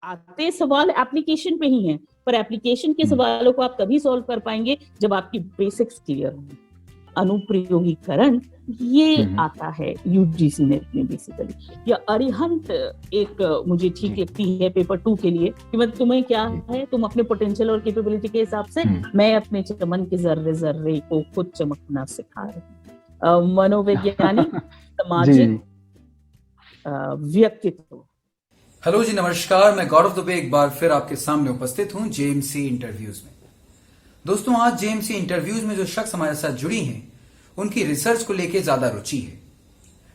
आते सवाल एप्लीकेशन पे ही हैं, पर एप्लीकेशन के सवालों को आप तभी सॉल्व कर पाएंगे जब आपकी बेसिक्स क्लियर हो। अनुप्रयोगीकरण ये आता है यूजीसी नेट में बेसिकली, या अरिहंत एक मुझे ठीक लगती है पेपर 2 के लिए कि मतलब तुम्हें क्या है, तुम अपने पोटेंशियल और कैपेबिलिटी के हिसाब से, मैं अपने चमन के जर्रे जर्रे को खुद चमकना सिखा रही हूँ। मनोवैज्ञानिक, सामाजिक, व्यक्तित्व। हेलो जी, नमस्कार। मैं गौरव दुबे एक बार फिर आपके सामने उपस्थित हूं जेएमसी इंटरव्यूज में। दोस्तों, आज जेएमसी इंटरव्यूज में जो शख्स हमारे साथ जुड़ी हैं, उनकी रिसर्च को लेके ज्यादा रुचि है,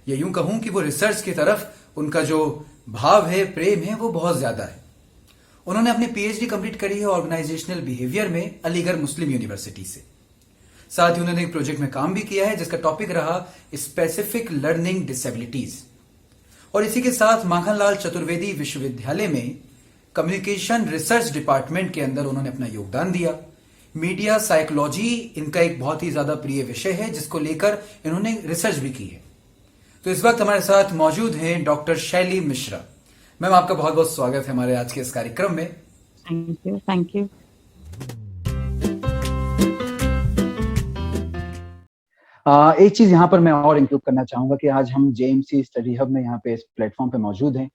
या यूं कहूं कि वो रिसर्च की तरफ उनका जो भाव है, प्रेम है, वो बहुत ज्यादा है। उन्होंने अपनी पीएचडी कंप्लीट करी है ऑर्गेनाइजेशनल बिहेवियर में अलीगढ़ मुस्लिम यूनिवर्सिटी से। साथ ही उन्होंने एक प्रोजेक्ट में काम भी किया है जिसका टॉपिक रहा स्पेसिफिक लर्निंग डिसेबिलिटीज। और इसी के साथ माखनलाल चतुर्वेदी विश्वविद्यालय में कम्युनिकेशन रिसर्च डिपार्टमेंट के अंदर उन्होंने अपना योगदान दिया। मीडिया साइकोलॉजी इनका एक बहुत ही ज्यादा प्रिय विषय है जिसको लेकर इन्होंने रिसर्च भी की है। तो इस वक्त हमारे साथ मौजूद हैं डॉक्टर शैली मिश्रा। मैम, आपका बहुत बहुत स्वागत है हमारे आज के इस कार्यक्रम में। Thank you. एक चीज यहाँ पर मैं और इंक्लूड करना चाहूंगा कि आज हम जेएमसी स्टडी हब में यहाँ पे इस प्लेटफॉर्म पे मौजूद हैं,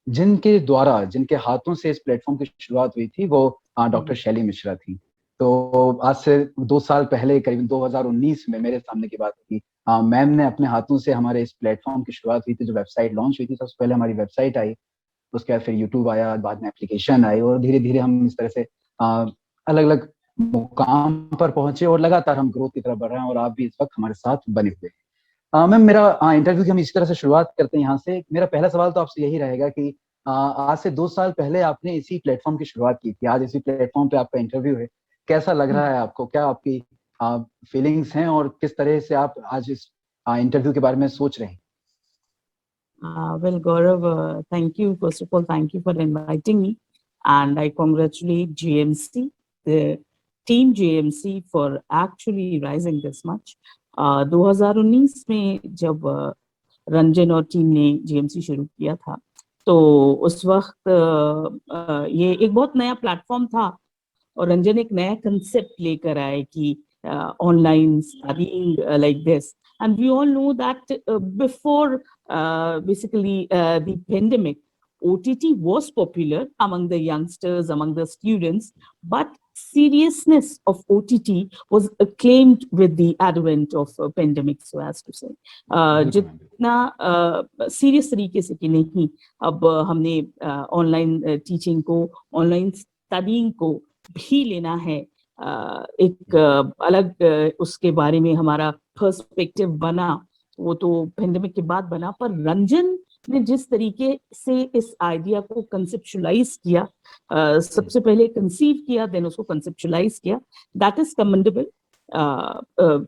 जिनके द्वारा, जिनके हाथों से इस प्लेटफॉर्म की शुरुआत हुई थी, वो डॉक्टर शैली मिश्रा थी। तो आज से 2 साल पहले, करीबन 2019 में मेरे सामने की बात थी। मैम ने अपने हाथों से हमारे इस प्लेटफॉर्म की शुरुआत हुई थी। जो वेबसाइट लॉन्च हुई थी, सबसे पहले हमारी वेबसाइट आई, उसके बाद फिर यूट्यूब आया, बाद में एप्लीकेशन आई, और धीरे धीरे हम इस तरह से अलग अलग मुकाम पर पहुंचे और लगातार हम ग्रोथ की तरफ बढ़ रहे हैं, और आप भी इस वक्त हमारे साथ बने हुए हैं। मैम, मेरा इंटरव्यू की हम इसी तरह से शुरुआत करते हैं यहाँ से। मेरा पहला सवाल तो आपसे यही रहेगा कि आज से 2 साल पहले आपने इसी प्लेटफॉर्म की शुरुआत की थी, आज इसी प्लेटफॉर्म पे आपका इंटरव्यू है। कैसा लग रहा है आपको? क्या आपकी फीलिंग्स हैं, और किस तरह से आप आज इस इंटरव्यू के बारे में सोच रहे हैं? Well, Gaurav, thank you. First of all, thank you for inviting me. And I congratulate GMC, the team GMC, for actually rising this much. 2019 में जब रंजन और टीम ने GMC शुरू किया था, तो उस वक्त ये एक बहुत नया प्लेटफॉर्म था, और रंजन एक नया कंसेप्ट लेकर आए कि online studying like this. And we all know that before basically the pandemic, OTT was popular among the youngsters, among the students, but seriousness of OTT was acclaimed with the advent of pandemic, so as to say. जितना serious तरीके से कि नहीं, अब हमने online teaching को, online studying को भी लेना है, एक अलग उसके बारे में हमारा पर्सपेक्टिव बना, वो तो पेंडेमिक के बाद बना। पर रंजन ने जिस तरीके से इस आइडिया को कंसेप्चुलाइज किया, सबसे पहले कंसीव किया, देन उसको कंसेप्चुलाइज किया, that is commendable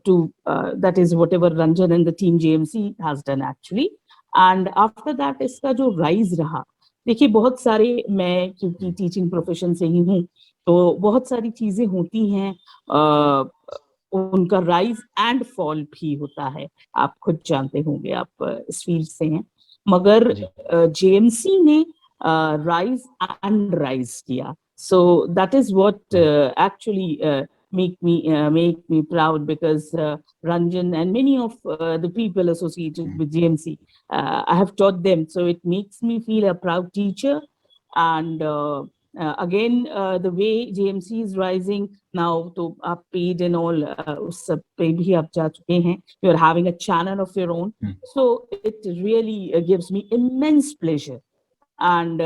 to that is whatever Ranjan and the team JMC has done actually. And after that इसका जो राइज रहा, देखिए बहुत सारे, मैं क्योंकि टीचिंग प्रोफेशन से ही हूँ, तो बहुत सारी चीजें होती हैं, उनका राइज एंड फॉल भी होता है, आप खुद जानते होंगे, आप इस फील्ड से हैं। मगर जेएमसी ने राइज एंड राइज किया, so that is what actually make me proud, because Ranjan and many of the people associated with GMC, I have taught them, so it makes me feel a proud teacher. And again, the way GMC is rising now, तो आप paid and all, उस सब पे भी आप जा चुके हैं, you are having a channel of your own, so it really gives me immense pleasure, and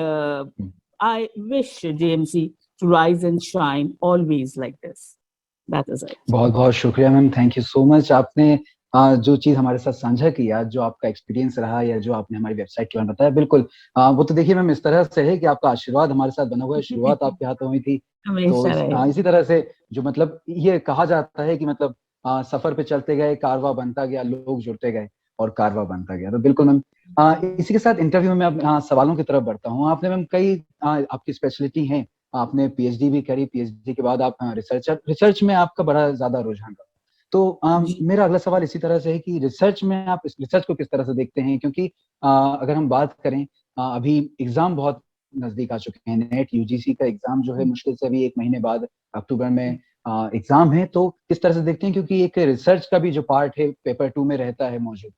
I wish GMC to rise and shine always like this. That is it. बहुत बहुत शुक्रिया ma'am, thank you so much. आपने जो चीज हमारे साथ साझा किया, जो आपका एक्सपीरियंस रहा, या जो आपने हमारी वेबसाइट के बारे में बताया, बिल्कुल वो तो देखिए मैम इस तरह से है कि आपका आशीर्वाद हमारे साथ बना हुआ है। शुरुआत आपके हाथों हुई थी, तो इसी तरह से जो मतलब ये कहा जाता है कि मतलब सफर पे चलते गए, कारवा बनता गया, लोग जुड़ते गए और कारवा बनता गया। तो बिल्कुल मैम, इसी के साथ इंटरव्यू में अब सवालों की तरफ बढ़ता हूँ। आपने मैम कई आपकी स्पेशलिटी है, आपने पीएचडी भी करी, पीएचडी के बाद आप रिसर्च में आपका बड़ा ज्यादा रुझान रहा। तो मेरा अगला सवाल इसी तरह से है कि रिसर्च में आप इस रिसर्च को किस तरह से देखते हैं? क्योंकि अगर हम बात करें, अभी एग्जाम बहुत नजदीक आ चुके हैं, नेट यूजीसी का एग्जाम जो है मुश्किल से अभी 1 महीने बाद अक्टूबर में एग्जाम है, तो किस तरह से देखते हैं, क्योंकि एक रिसर्च का भी जो पार्ट है पेपर 2 में रहता है मौजूद।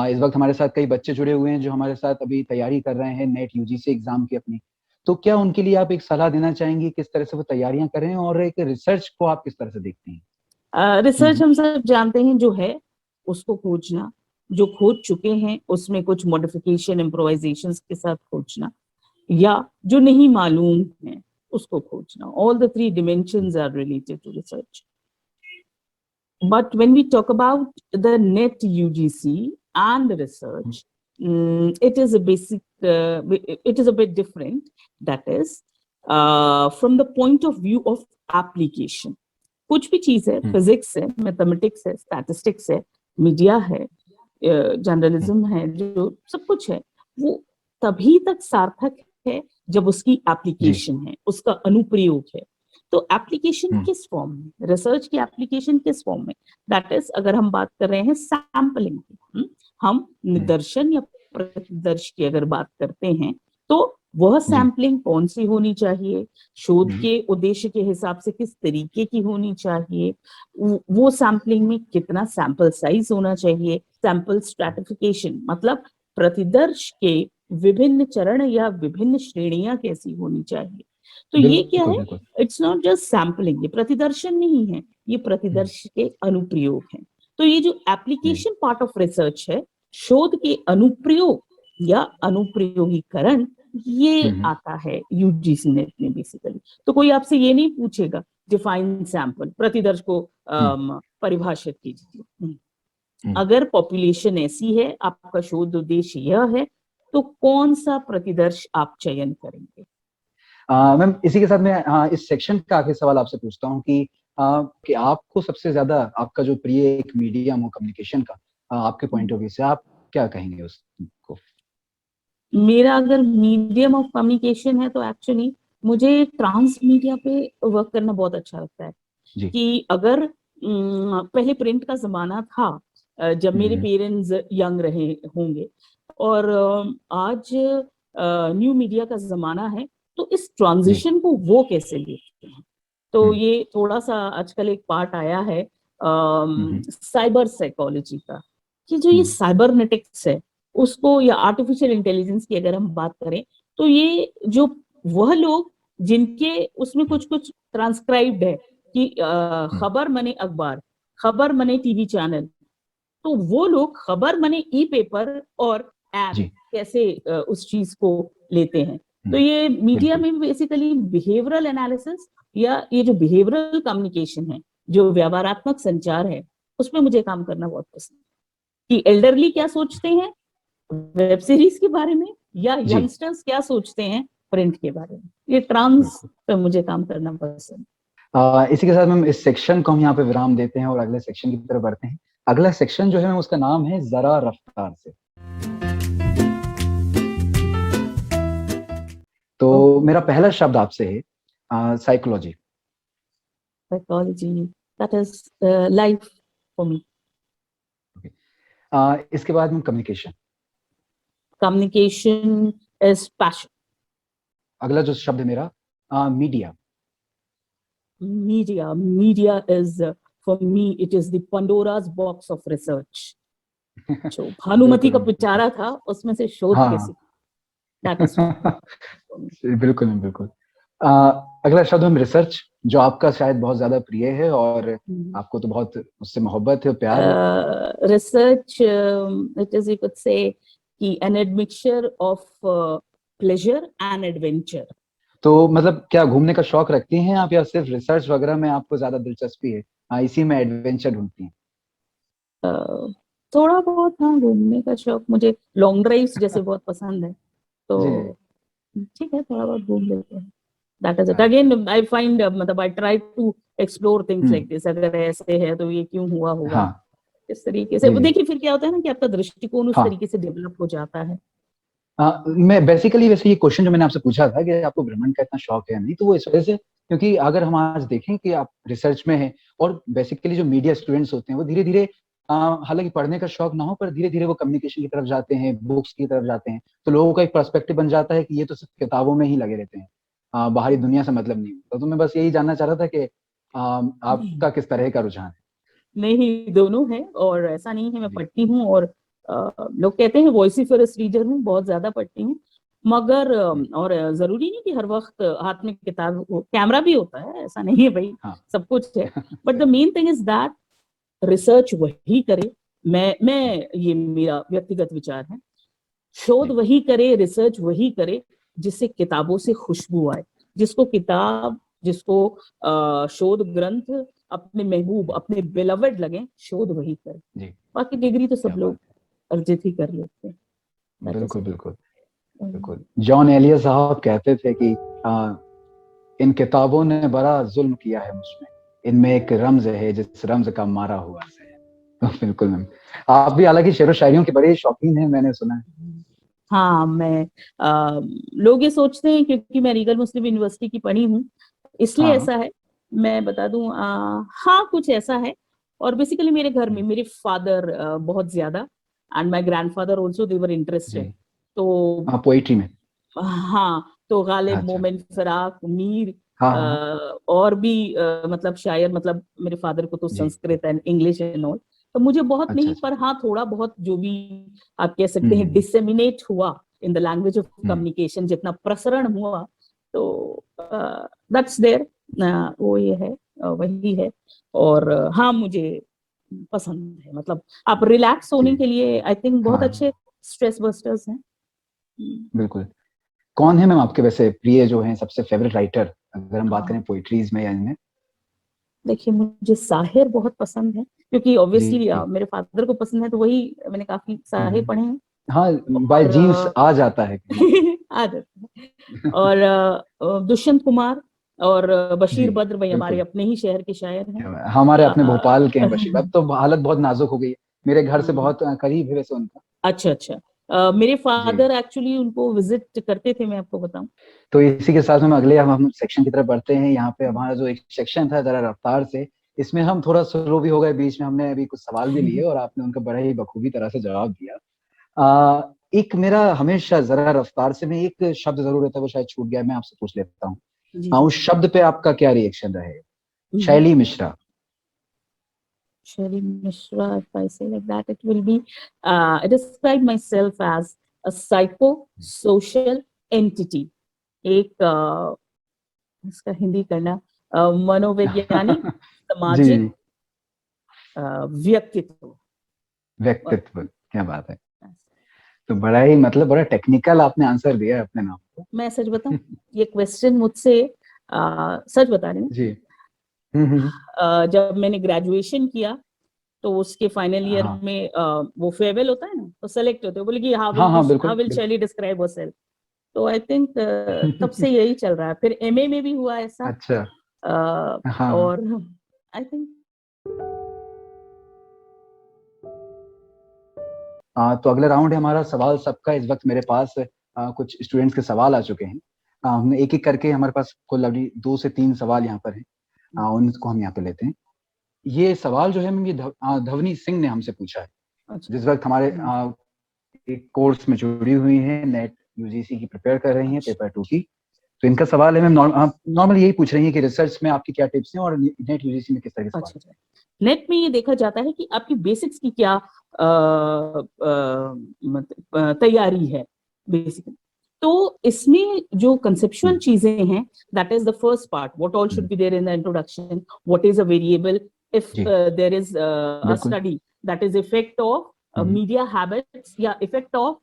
इस वक्त हमारे साथ कई बच्चे जुड़े हुए हैं जो हमारे साथ अभी तैयारी कर रहे हैं नेट यूजीसी एग्जाम की अपनी, तो क्या उनके लिए आप एक सलाह देना चाहेंगे, किस तरह से वो तैयारियां करें, और एक रिसर्च को आप किस तरह से देखते हैं? रिसर्च हम सब जानते हैं जो है उसको खोजना, जो खोज चुके हैं उसमें कुछ मॉडिफिकेशन इम्प्रोवाइजेशंस के साथ खोजना, या जो नहीं मालूम है उसको खोजना. All the three dimensions are related to research. But when we talk about the net UGC and research, it is a basic, it is a bit different. That is, from the point of view of application. कुछ भी चीज है, physics है, mathematics है, statistics है, media है, journalism है, जो सब कुछ है, वो तभी तक सार्थक है जब उसकी एप्लीकेशन है, उसका अनुप्रयोग है. तो एप्लीकेशन किस फॉर्म में, रिसर्च की एप्लीकेशन किस फॉर्म में, दैट इज अगर हम बात कर रहे हैं सैम्पलिंग की, हम निदर्शन या प्रतिदर्श की अगर बात करते हैं, तो वह सैम्पलिंग कौन सी होनी चाहिए, शोध के उद्देश्य के हिसाब से किस तरीके की होनी चाहिए, वो सैम्पलिंग में कितना सैंपल साइज होना चाहिए, सैंपल स्ट्रैटिफिकेशन मतलब प्रतिदर्श के विभिन्न चरण या विभिन्न श्रेणियां कैसी होनी चाहिए. तो ये क्या है, इट्स नॉट जस्ट सैम्पलिंग, ये प्रतिदर्शन नहीं है, ये प्रतिदर्श के अनुप्रयोग है. तो ये जो एप्लीकेशन पार्ट ऑफ रिसर्च है, शोध के अनुप्रयोग या अनुप्रयोगीकरण, ये आता है यूजीसी नेट में बेसिकली. तो कोई आपसे ये नहीं पूछेगा डिफाइन सैंपल, प्रतिदर्श को परिभाषित कीजिए. अगर पॉपुलेशन ऐसी है, आपका शोध उद्देश्य यह है, तो कौन सा प्रतिदर्श आप चयन करेंगे. मैम इसी के साथ मैं इस सेक्शन का आखिरी सवाल आपसे पूछता हूँ कि आपको सबसे ज्यादा आपका जो प्रिय एक मीडियम हो कम्युनिकेशन का, आपके पॉइंट ऑफ व्यू से आप क्या कहेंगे उसको. मेरा अगर मीडियम ऑफ कम्युनिकेशन है तो एक्चुअली मुझे ट्रांस मीडिया पे वर्क करना बहुत अच्छा लगता है. कि अगर पहले प्रिंट का जमाना था, जब मेरे पेरेंट्स यंग रहे होंगे, और आज न्यू मीडिया का जमाना है, तो इस ट्रांजिशन को वो कैसे लेते हैं. तो ये थोड़ा सा आजकल एक पार्ट आया है साइबर साइकोलॉजी का, कि जो ये साइबरनेटिक्स है उसको, या आर्टिफिशियल इंटेलिजेंस की अगर हम बात करें, तो ये जो वह लोग जिनके उसमें कुछ कुछ ट्रांसक्राइब्ड है कि खबर मने अखबार, खबर मने टीवी चैनल, तो वो लोग खबर मने ई पेपर और ऐप कैसे उस चीज को लेते हैं. तो ये मीडिया में बेसिकली बिहेवियरल एनालिसिस या ये जो बिहेवियरल कम्युनिकेशन है, जो व्यवहारात्मक संचार है, उसमें मुझे काम करना बहुत पसंद है. कि एल्डरली क्या सोचते हैं वेब सीरीज के बारे में, या यंगस्टर्स क्या सोचते हैं प्रिंट के बारे में, ये ट्रांस पे मुझे काम करना पसंद. इसी के साथ हम इस सेक्शन को हम यहाँ पे विराम देते हैं और अगले सेक्शन की तरफ बढ़ते हैं. अगला सेक्शन जो है उसका नाम है जरा रफ्तार से. तो मेरा पहला शब्द आपसे है psychology. Psychology, that is life for me. इसके बाद में कम्युनिकेशन. Communication is passion. अगला जो शब्द है मेरा media. Media is for me, it is the Pandora's box of research. जो भानुमति का पिटारा था, उसमें से शोध कैसे. बिल्कुल बिल्कुल. अगला शब्द हम रिसर्च, जो आपका शायद बहुत ज्यादा प्रिय है और आपको तो बहुत उससे मोहब्बत है, प्यार है. Research it is, you could say कि an admixture of pleasure and adventure. तो मतलब क्या घूमने का शौक रखती हैं आप, या सिर्फ रिसर्च वगैरह में आपको ज्यादा दिलचस्पी है, इसी में एडवेंचर ढूंढती हैं. थोड़ा बहुत हाँ, घूमने का शौक, मुझे लॉन्ग ड्राइव्स जैसे बहुत पसंद है, तो ठीक है, थोड़ा बहुत घूम लेते हैं. That is it. Again, I find मतलब I try to explore things like this. अगर ऐसे है तो ये क्यों हुआ होगा, इस तरीके से. देखिए फिर क्या होता है ना कि आपका दृष्टिकोण उस तरीके से डेवलप हो जाता है. मैं बेसिकली वैसे ये क्वेश्चन जो मैंने आपसे पूछा था कि आपको भ्रमण का इतना शौक है नहीं, तो वो इस वजह से, क्योंकि अगर हम आज देखें कि आप रिसर्च में हैं और बेसिकली जो मीडिया स्टूडेंट्स होते हैं वो धीरे धीरे हालांकि पढ़ने का शौक ना हो, पर धीरे धीरे वो कम्युनिकेशन की तरफ जाते हैं, बुक्स की तरफ जाते हैं, तो लोगों का एक पर्सपेक्टिव बन जाता है कि ये तो सिर्फ किताबों में ही लगे रहते हैं, बाहरी दुनिया से मतलब नहीं होता। तो मैं बस यही जानना चाह रहा था कि नहीं आपका किस तरह का रुझान है। नहीं, दोनों है। और ऐसा नहीं है, मैं जी। पढ़ती हूँ और लोग कहते हैं वॉइसिफरस रीडर हूँ, बहुत ज्यादा पढ़ती हूँ। मगर जी। और जरूरी नहीं कि हर वक्त हाथ में किताब हो, कैमरा भी होता है, ऐसा नहीं है भाई, हाँ। सब कुछ है। बट द सही। Main thing is that research वही करे। मैं ये मेरा व्यक्तिगत विचार है, शोध जी। वही करे, रिसर्च वही करे जिससे किताबों से खुशबू आए। जिसको किताब, जिसको शोध ग्रंथ अपने महबूब, अपने बेलवेड लगे, शोध वही करे। जी। बाकी डिग्री तो सब क्या लोग बात अर्जित ही कर लेते हैं। है। That is बिल्कुल it. बिल्कुल। बिल्कुल, जॉन एलिया साहब कहते थे कि इन किताबों ने बड़ा जुल्म किया है मुझमें, इनमें एक रम्ज है जिस रम्ज का मारा हुआ है। तो बिल्कुल मैम, आप भी हालांकि शेरो शायरियों के बड़े शौकीन हैं, मैंने सुना है। हाँ, मैं लोग ये सोचते हैं क्योंकि मैं रीगल मुस्लिम यूनिवर्सिटी की पढ़ी हूँ, इसलिए हाँ। ऐसा है। मैं बता दूं, हाँ कुछ ऐसा है। और बेसिकली मेरे घर में जी। मेरे फादर बहुत ज्यादा, and my grandfather also, they were interested. जी। तो हाँ, पोइट्री में। हाँ, तो गालिब, अच्छा। मोमिन, फराक, मीर, हाँ हाँ हाँ। और भी मतलब शायर, मतलब मेरे फादर को तो जी। Sanskrit and English and all. तो मुझे बहुत अच्छा नहीं, अच्छा। पर हाँ थोड़ा बहुत जो भी आप कह सकते हैं हम्म। डिसेमिनेट हुआ in the language of hmm. Communication, जितना प्रसरण हुआ, तो दैट्स देयर। वो ये है, वही है। और हाँ, मुझे पसंद है, मतलब आप रिलैक्स जी। होने के लिए आई थिंक बहुत हाँ। अच्छे स्ट्रेस बस्टर्स हैं। हम्म। बिल्कुल। कौन है मैम आपके वैसे प्रिय जो हैं, सबसे फेवरेट राइटर, अगर हम बात हाँ, करें पोइट्रीज में या इनमें? देखिए मुझे साहिर बहुत पसंद है, क्योंकि जी। ऑब्वियसली मेरे फादर को पसंद है, तो वही मैंने काफी साहिर हम्म। पढ़े हैं। हाँ, बाय और जीन्स आ जाता है कहीं ना आदत है। और दुष्यंत कुमार और जी। बशीर बद्र भाई हमारे बिल्कुल। अपने ही शहर के शायर हैं। हमारे अपने अ, भोपाल के हैं बशीर। अब तो हालत बहुत नाजुक हो गई है, मेरे घर से हाँ, बहुत करीब है वैसे उनका। अच्छा अच्छा। मेरे जी। फादर एक्चुअली उनको विजिट करते थे, मैं आपको बताऊं। तो इसी के साथ में हम अगले हम सेक्शन की तरफ बढ़ते हैं। यहाँ पे हमारा जो एक सेक्शन था जरा रफ्तार से, इसमें हम थोड़ा स्लो भी हो गए बीच में, हमने अभी कुछ सवाल भी लिए और आपने उनका बड़े ही बखूबी तरह से जवाब दिया। एक मेरा हमेशा जरा रफ्तार से में एक शब्द जरूर रहता है, वो शायद छूट गया है, मैं आपसे पूछ लेता हूँ। जी जी। उस शब्द पे आपका क्या रिएक्शन रहे? हम्म। शैली Mishra. Shari Mishra, if I say like that, it will be, I describe myself as a psycho-social entity. एक इसका हिंदी करना, मनोवैज्ञानिक, जी। सामाजिक व्यक्तित्व। और व्यक्तित्व, क्या बात है। तो बड़ा ही मतलब बड़ा टेक्निकल आपने आंसर दिया है अपने नाम को। मैं सच बताऊं, ये क्वेश्चन मुझसे, सच बता रही हूँ, जी। हम्म। जब मैंने ग्रेजुएशन किया, तो उसके फाइनल ईयर हाँ में वो फेयरवेल होता है ना, तो सेलेक्ट होते हो, बोले कि हाँ हाँ। हाउ बिल्कुल विल बिल्कुल। शैली डिस्क्राइब हरसेल्फ। तो आई थिंक तब से यही चल रहा है। फिर एमए में भी हुआ ऐसा। अच्छा। हाँ। और आई थिंक तो अगला राउंड है हमारा सवाल सबका। इस वक्त मेरे पास कुछ स्टूडेंट्स के सवाल आ चुके हैं। हम एक एक करके, हमारे पास कुल अभी 2 से 3 सवाल यहाँ पर हैं, उनको हम यहाँ पे लेते हैं। ये सवाल जो है मैम, ये धवनी सिंह ने हमसे पूछा है, अच्छा। जिस वक्त हमारे एक कोर्स में जुड़ी हुई हैं, नेट यूजीसी की प्रिपेयर कर रही हैं, अच्छा पेपर 2 की। तो इनका सवाल है मैम, नॉर्मल ययही पूछ रही हैं कि रिसर्च में आपकी क्या टिप्स हैं और नेट यूजीसी में किस तरह के सवाल। अच्छा अच्छा। नेट में ये देखा जाता है कि आपकी बेसिक्स की क्या तैयारी है बेसिकली। तो इसमें जो कंसेप्चुअल हम्म। चीजें हैं, that is the first part, what all should hmm. Be there in the introduction, what is a variable, if जी। देयर इज अ बिल्कुल। Study that is effect of hmm. Media habits, या effect of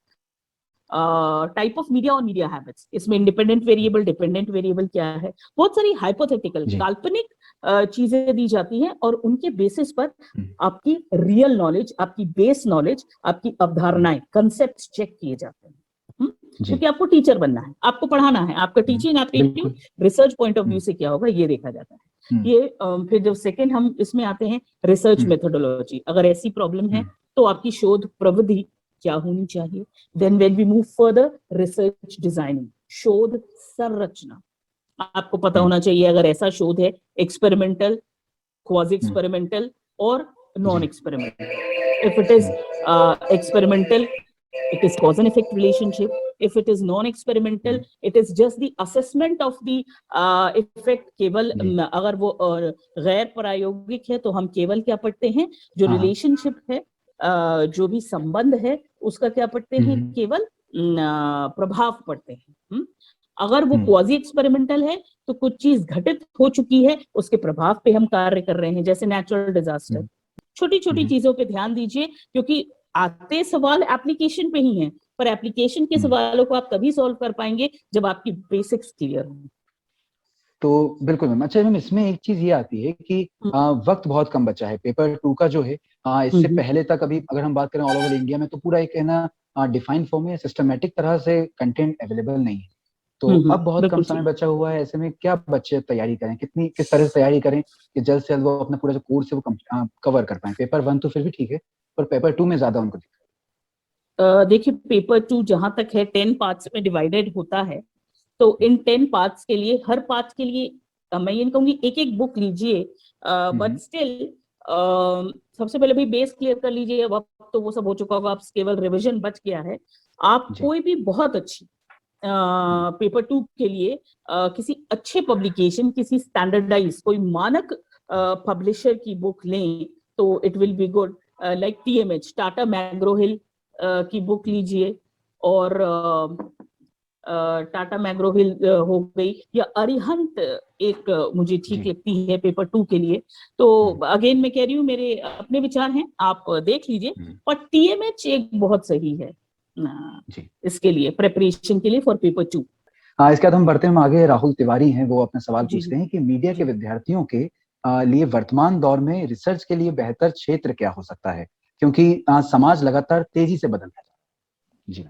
type of media और media habits. इसमें independent variable, dependent variable क्या है, बहुत सारी hypothetical जी। काल्पनिक चीजें दी जाती हैं, और उनके बेसिस पर हम्म। आपकी रियल नॉलेज, आपकी बेस नॉलेज, आपकी अवधारणाएं, कंसेप्ट चेक किए जाते हैं। जी। क्योंकि आपको टीचर बनना है, आपको पढ़ाना है, आपका टीचिंग एप्टीट्यूड बिल्कुल। रिसर्च पॉइंट ऑफ व्यू हम्म। से क्या होगा, ये देखा जाता है। हम्म। ये फिर जब सेकंड हम इसमें आते हैं, रिसर्च हम्म। मेथोडोलॉजी, अगर ऐसी प्रॉब्लम है हम्म। तो आपकी शोध प्रविधि क्या होनी चाहिए। Then when we move further, research designing, शोध संरचना, आपको पता हम्म। होना चाहिए अगर ऐसा शोध है, एक्सपेरिमेंटल, क्वाजी हम्म। एक्सपेरिमेंटल और नॉन जी। Experimental. If it is experimental, it is cause and effect relationship. If it is non-experimental, it is just the assessment of the effect. केवल अगर वो गैर प्रायोगिक है तो हम केवल क्या पढ़ते हैं, जो रिलेशनशिप है, जो भी संबंध है उसका क्या पढ़ते हैं, केवल प्रभाव पढ़ते हैं। अगर वो क्वाजी एक्सपेरिमेंटल है तो कुछ चीज घटित हो चुकी है, उसके प्रभाव पे हम कार्य कर रहे हैं, जैसे नेचुरल डिजास्टर। छोटी छोटी चीजों पे ध्यान दीजिए, क्योंकि आते सवाल एप्लीकेशन पे ही हैं, पर एप्लीकेशन के सवालों को आप तभी सॉल्व कर पाएंगे जब आपकी बेसिक्स क्लियर हो। तो बिल्कुल मैम। अच्छा मैम, इसमें एक चीज ये आती है कि वक्त बहुत कम बचा है पेपर 2 का जो है। इससे पहले तक अभी अगर हम बात करें ऑल ओवर इंडिया में, तो पूरा एक है ना डिफाइंड फॉर्म में सिस्टमेटिक तरह से कंटेंट अवेलेबल नहीं है। तो अब बहुत कम समय बचा हुआ है, ऐसे में क्या बच्चे तैयारी करें, किस तरह से तैयारी करें कि जल्द से जल्द वो अपना पूरा जो कोर्स है वो कवर कर पाए। पेपर 1 तो फिर भी ठीक है, पर पेपर 2 में ज्यादा उनको देखिए, पेपर 2 जहां तक है 10 पार्ट्स में डिवाइडेड होता है, तो इन 10 पार्ट्स के लिए, हर पार्ट के लिए मैं ये नहीं कहूंगी एक एक बुक लीजिए, बट स्टिल सबसे पहले भी बेस क्लियर कर लीजिए। अब तो वो सब हो चुका होगा, अब केवल रिवीजन बच गया है। आप कोई भी बहुत अच्छी पेपर 2 के लिए किसी अच्छे पब्लिकेशन, किसी स्टैंडर्डाइज कोई मानक पब्लिशर की बुक लें तो it will be good. Like TMH, Tata McGraw Hill की बुक लीजिए, और टाटा मैग्रो हिल हो गई, या अरिहंत एक मुझे ठीक लगती है पेपर 2 के लिए। तो अगेन मैं कह रही हूँ, मेरे अपने विचार हैं, आप देख लीजिए। और TMH एक बहुत सही है इसके लिए, प्रेपरेशन के लिए फॉर पेपर 2। इसके बाद हम बढ़ते हैं आगे। राहुल तिवारी हैं, वो अपना सवाल पूछते हैं कि मीडिया के विद्यार्थियों के लिए वर्तमान दौर में रिसर्च के लिए बेहतर क्षेत्र क्या हो सकता है, क्योंकि समाज लगातार तेजी से बदल रहा है। जी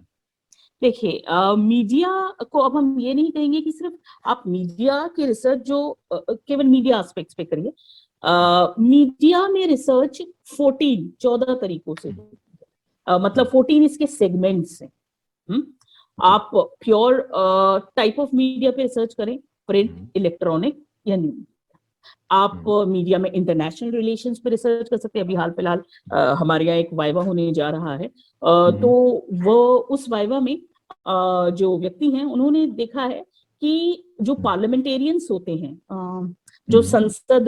देखिए, मीडिया को अब हम ये नहीं कहेंगे कि सिर्फ आप मीडिया के रिसर्च जो केवल मीडिया एस्पेक्ट्स पे करिए। मीडिया में रिसर्च 14 तरीकों से, मतलब 14 इसके सेगमेंट्स हैं। आप प्योर टाइप ऑफ मीडिया पे रिसर्च करें, प्रिंट, इलेक्ट्रॉनिक या न्यूज। आप मीडिया में इंटरनेशनल रिलेशंस पे रिसर्च कर सकते हैं। अभी हाल फिलहाल हमारे यहाँ एक वाइवा होने जा रहा है, तो वो उस वाइवा में जो व्यक्ति हैं उन्होंने देखा है कि जो पार्लियामेंटेरियंस होते हैं, जो संसद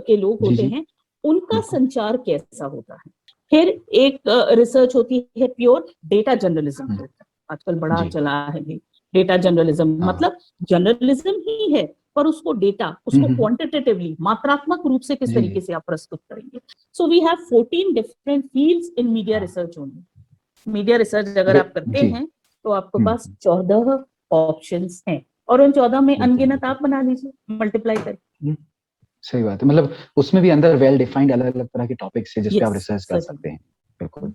के लोग होते हैं, उनका संचार कैसा होता है। फिर एक रिसर्च होती है प्योर डेटा जर्नलिज्म पे, आजकल बड़ा चला है भाई डेटा जर्नलिज्म। मतलब जर्नलिज्म ही है, पर उसको डेटा, उसको क्वांटिटेटिवली, मात्रात्मक रूप से किस तरीके से आप प्रस्तुत करेंगे। So we have 14 different fields in media research only. Media research अगर आप करते हैं तो आपके पास 14 ऑप्शंस हैं, और उन 14 में अनगिनत आप बना लीजिए, मल्टीप्लाई करके। सही बात है, मतलब उसमें भी अंदर वेल डिफाइंड अलग अलग तरह के टॉपिक्स है जिस पे आप रिसर्च कर सकते हैं। बिल्कुल।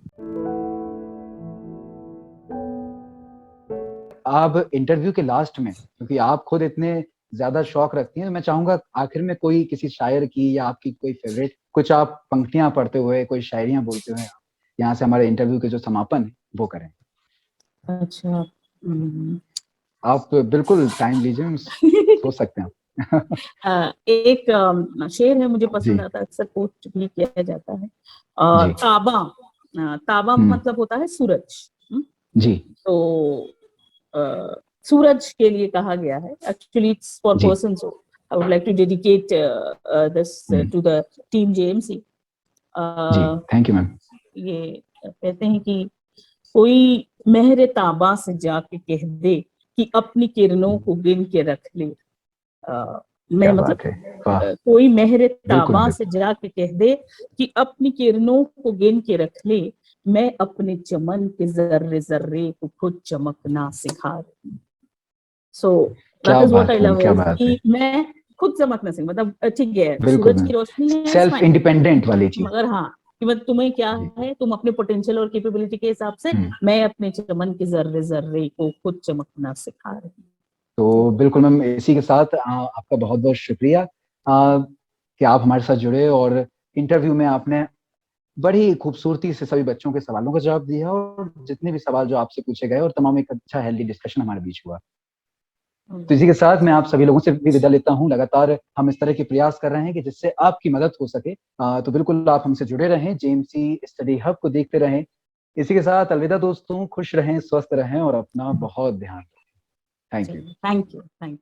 आप इंटरव्यू के लास्ट में, क्योंकि आप खुद इतने ज्यादा शौक रखती हैं, तो मैं चाहूंगा आखिर में कोई किसी शायर की या आपकी कोई फेवरेट कुछ आप पंक्तियां पढ़ते हुए, कोई शायरियां बोलते हुए यहाँ से हमारे इंटरव्यू के जो समापन है वो करें। अच्छा, आप बिल्कुल टाइम लीजिए, सोच सकते हैं। एक शेर है मुझे पसंद आता है, अक्सर कोट भी किया जाता है। ताबा, ताबा मतलब होता है सूरज। जी। तो सूरज के लिए कहा गया है। Actually it's for persons. I would like to dedicate this to the team JMC। Thank you ma'am. ये कहते हैं कि कोई मेहरे ताबा से जाके कह दे कि अपनी किरणों को गिन के रख ले। मैं मतलब कोई मेहरे ताबा से जाके कह दे कि अपनी किरणों को गिन के रख ले, मैं अपने चमन के जर्रे जर्रे को खुद चमकना सिखा रही। So that is what I love, कि मैं खुद चमकना सिखा, मतलब ठीक है सूरज की रोशनी है, सेल्फ इंडिपेंडेंट वाली चीज, मगर हाँ कि मतलब तुम्हें क्या है, तुम अपने पोटेंशियल और कैपेबिलिटी के हिसाब से, मैं अपने चमन के जर्रे जर्रे को खुद चमकना सिखा रही। तो बिल्कुल मैम, इसी के साथ आपका बहुत बहुत शुक्रिया कि आप हमारे साथ जुड़े, और इंटरव्यू में आपने बड़ी खूबसूरती से सभी बच्चों के सवालों का जवाब दिया, और जितने भी सवाल जो आपसे पूछे गए, और तमाम एक अच्छा हेल्दी डिस्कशन हमारे बीच हुआ। तो इसी के साथ मैं आप सभी लोगों से भी विदा लेता हूं। लगातार हम इस तरह के प्रयास कर रहे हैं कि जिससे आपकी मदद हो सके। तो बिल्कुल आप हमसे जुड़े रहें, जेएमसी स्टडी हब को देखते रहें। इसी के साथ अलविदा दोस्तों, खुश रहें, स्वस्थ रहें और अपना बहुत ध्यान रखें। Thank you. Thank you.